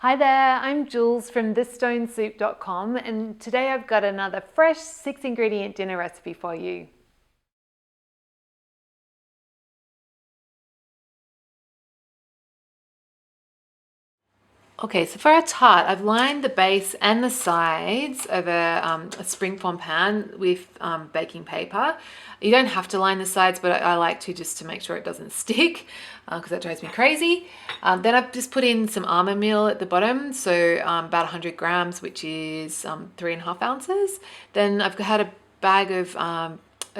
Hi there, I'm Jules from thestonesoup.com and today I've got another fresh 6-ingredient dinner recipe for you. Okay, so for our tart, I've lined the base and the sides of a springform pan with baking paper. You don't have to line the sides, but I like to just to make sure it doesn't stick because that drives me crazy. Then I've just put in some almond meal at the bottom, so about 100 grams, which is 3.5 ounces. Then I've had a bag of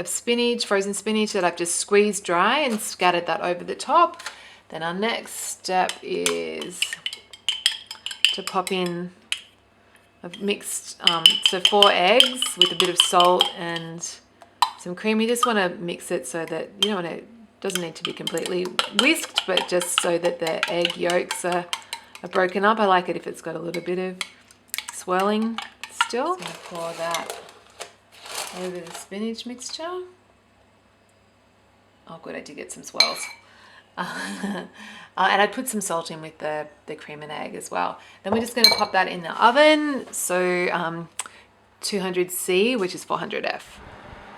spinach, frozen spinach that I've just squeezed dry and scattered that over the top. Then our next step is to pop in, I've mixed so 4 eggs with a bit of salt and some cream. You just want to mix it so that you don't want to, it doesn't need to be completely whisked, but just so that the egg yolks are broken up. I like it if it's got a little bit of swirling still. Just going to pour that over the spinach mixture. Oh good, I did get some swirls. And I put some salt in with the cream and egg as well. Then we're just going to pop that in the oven, so 200C, which is 400F.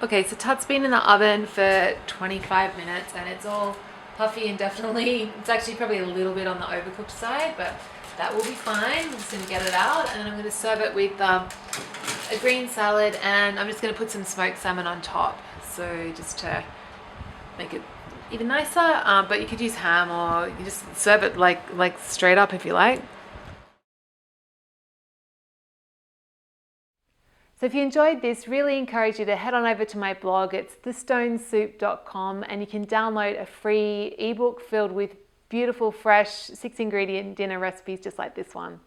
Okay, so tart's been in the oven for 25 minutes and it's all puffy and definitely, it's actually probably a little bit on the overcooked side, but that will be fine. I'm just going to get it out and I'm going to serve it with a green salad, and I'm just going to put some smoked salmon on top, so just to make it even nicer, but you could use ham or you just serve it like straight up if you like. So if you enjoyed this, really encourage you to head on over to my blog. It's thestonesoup.com and you can download a free ebook filled with beautiful, fresh 6-ingredient dinner recipes just like this one.